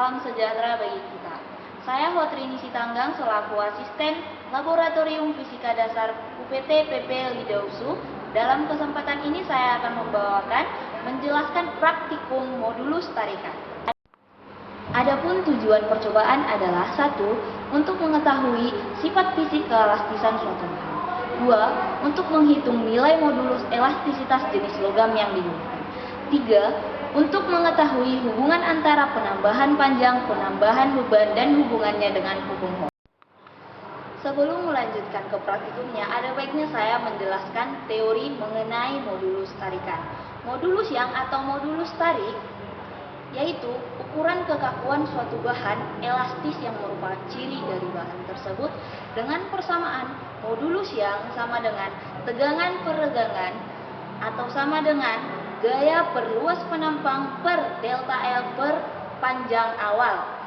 salam sejahtera bagi kita. Saya Hotrini Sitanggang selaku asisten Laboratorium Fisika Dasar UPT PP Lidausu. Dalam kesempatan ini saya akan membawakan menjelaskan praktikum modulus tarikan. Adapun tujuan percobaan adalah 1. Untuk mengetahui sifat fisik keelastisan suatu bahan. 2. Untuk menghitung nilai modulus elastisitas jenis logam yang digunakan. 3. Untuk mengetahui hubungan antara penambahan panjang, penambahan beban, dan hubungannya dengan hukum Hooke. Sebelum melanjutkan ke praktikumnya, ada baiknya saya menjelaskan teori mengenai modulus tarikan. Modulus yang atau modulus tarik yaitu ukuran kekakuan suatu bahan elastis yang merupakan ciri dari bahan tersebut, dengan persamaan modulus yang sama dengan tegangan per regangan atau sama dengan gaya per luas penampang per delta L per panjang awal.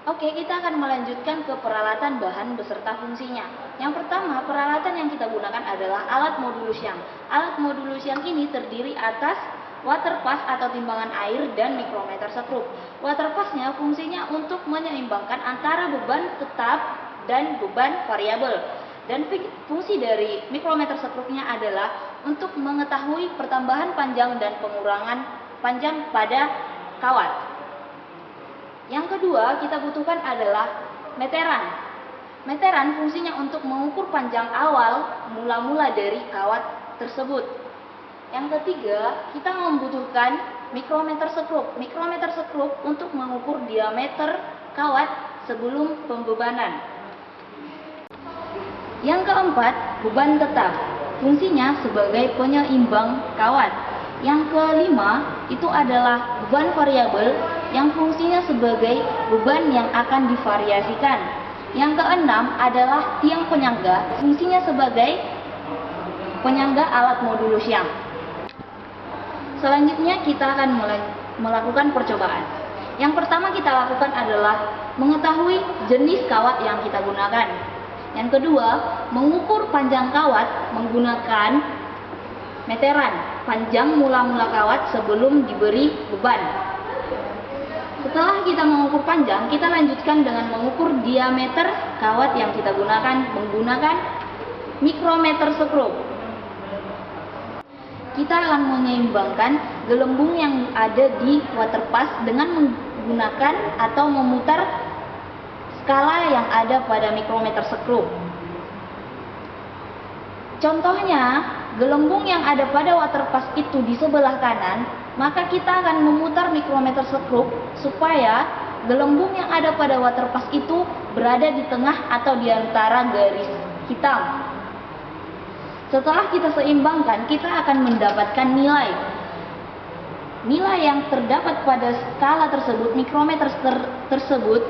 Oke, kita akan melanjutkan ke peralatan bahan beserta fungsinya. Yang pertama, peralatan yang kita gunakan adalah alat modulus yang. Alat modulus yang ini terdiri atas water pass atau timbangan air dan mikrometer sekrup. Water passnya fungsinya untuk menyeimbangkan antara beban tetap dan beban variabel. Dan fungsi dari mikrometer sekrupnya adalah untuk mengetahui pertambahan panjang dan pengurangan panjang pada kawat. Yang kedua kita butuhkan adalah meteran. Meteran fungsinya untuk mengukur panjang awal mula-mula dari kawat tersebut. Yang ketiga kita membutuhkan mikrometer sekrup. Mikrometer sekrup untuk mengukur diameter kawat sebelum pembebanan. Yang keempat, beban tetap. Fungsinya sebagai penyeimbang kawat. Yang kelima, itu adalah beban variabel yang fungsinya sebagai beban yang akan divariasikan. Yang keenam adalah tiang penyangga, fungsinya sebagai penyangga alat modulus yang. Selanjutnya kita akan melakukan percobaan. Yang pertama kita lakukan adalah mengetahui jenis kawat yang kita gunakan. Yang kedua, mengukur panjang kawat menggunakan meteran, panjang mula-mula kawat sebelum diberi beban. Setelah kita mengukur panjang, kita lanjutkan dengan mengukur diameter kawat yang kita gunakan menggunakan mikrometer sekrup. Kita akan menyeimbangkan gelembung yang ada di water pass dengan menggunakan atau memutar skala yang ada pada mikrometer sekrup. Contohnya, gelembung yang ada pada water pass itu di sebelah kanan, maka kita akan memutar mikrometer sekrup supaya gelembung yang ada pada water pass itu berada di tengah atau di antara garis hitam. Setelah kita seimbangkan, kita akan mendapatkan nilai. Nilai yang terdapat pada skala tersebut, mikrometer tersebut,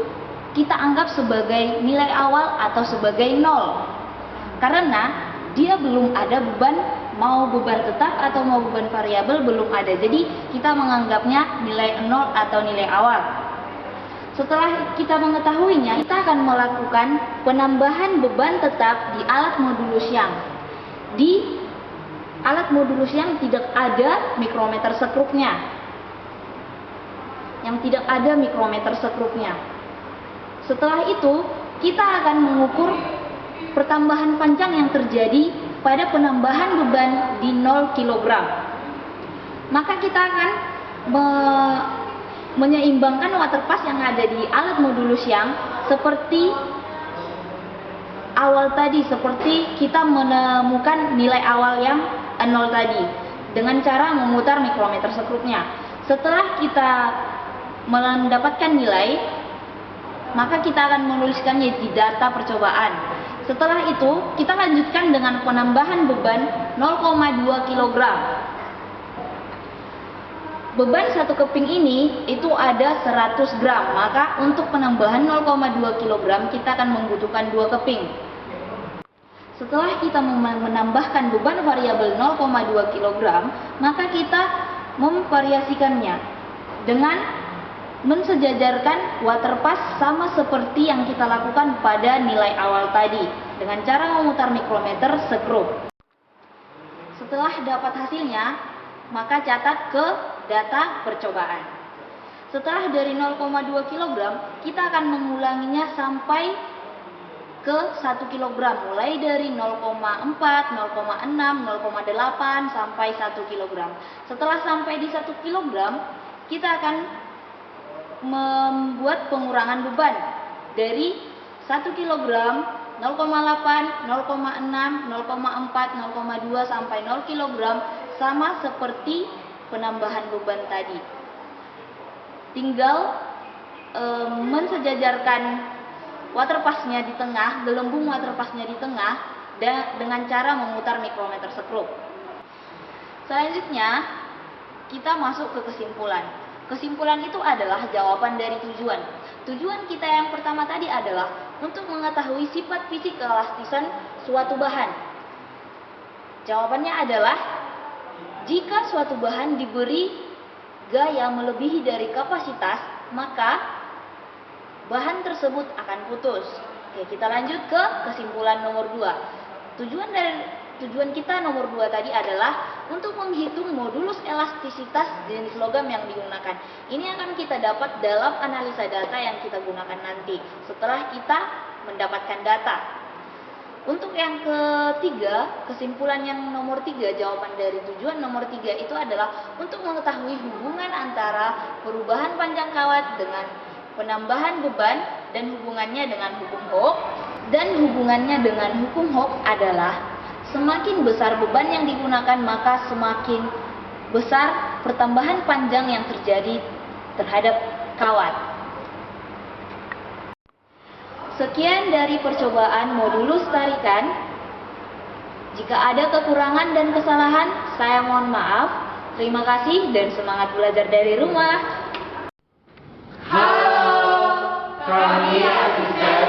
kita anggap sebagai nilai awal atau sebagai 0. Karena dia belum ada beban, mau beban tetap atau mau beban variabel belum ada. Jadi kita menganggapnya nilai 0 atau nilai awal. Setelah kita mengetahuinya, kita akan melakukan penambahan beban tetap di alat modulus yang. Di alat modulus yang tidak ada mikrometer sekrupnya. Yang tidak ada mikrometer sekrupnya. Setelah itu, kita akan mengukur pertambahan panjang yang terjadi pada penambahan beban di 0 kg. Maka kita akan menyeimbangkan water pass yang ada di alat modulus yang seperti awal tadi, seperti kita menemukan nilai awal yang 0 tadi dengan cara memutar mikrometer sekrupnya. Setelah kita mendapatkan nilai, maka kita akan menuliskannya di data percobaan. Setelah itu, kita lanjutkan dengan penambahan beban 0,2 kg. Beban satu keping ini itu ada 100 gram, maka untuk penambahan 0,2 kg kita akan membutuhkan 2 keping. Setelah kita menambahkan beban variabel 0,2 kg, maka kita memvariasikannya dengan mensejajarkan water pass sama seperti yang kita lakukan pada nilai awal tadi dengan cara memutar mikrometer sekrup. Setelah dapat hasilnya, maka catat ke data percobaan. Setelah dari 0,2 kg, kita akan mengulanginya sampai ke 1 kg, mulai dari 0,4, 0,6, 0,8 sampai 1 kg. Setelah sampai di 1 kg, kita akan membuat pengurangan beban dari 1 kg, 0,8, 0,6, 0,4, 0,2 sampai 0 kg, sama seperti penambahan beban tadi. Tinggal mensejajarkan waterpassnya di tengah, gelembung waterpassnya di tengah, dengan cara memutar micrometer screw. Selanjutnya, kita masuk ke kesimpulan. Kesimpulan itu adalah jawaban dari tujuan. Tujuan kita yang pertama tadi adalah untuk mengetahui sifat fisik keelastisan suatu bahan. Jawabannya adalah jika suatu bahan diberi gaya melebihi dari kapasitas, maka bahan tersebut akan putus. Oke, kita lanjut ke kesimpulan nomor 2. Tujuan kita nomor 2 tadi adalah untuk menghitung modulus elastisitas jenis logam yang digunakan. Ini akan kita dapat dalam analisa data yang kita gunakan nanti setelah kita mendapatkan data. Untuk yang ketiga, kesimpulan yang nomor 3, jawaban dari tujuan nomor 3 itu adalah untuk mengetahui hubungan antara perubahan panjang kawat dengan penambahan beban dan hubungannya dengan hukum Hooke. Dan hubungannya dengan hukum Hooke adalah semakin besar beban yang digunakan, maka semakin besar pertambahan panjang yang terjadi terhadap kawat. Sekian dari percobaan modulus tarikan. Jika ada kekurangan dan kesalahan, saya mohon maaf. Terima kasih dan semangat belajar dari rumah. Halo, kami asisten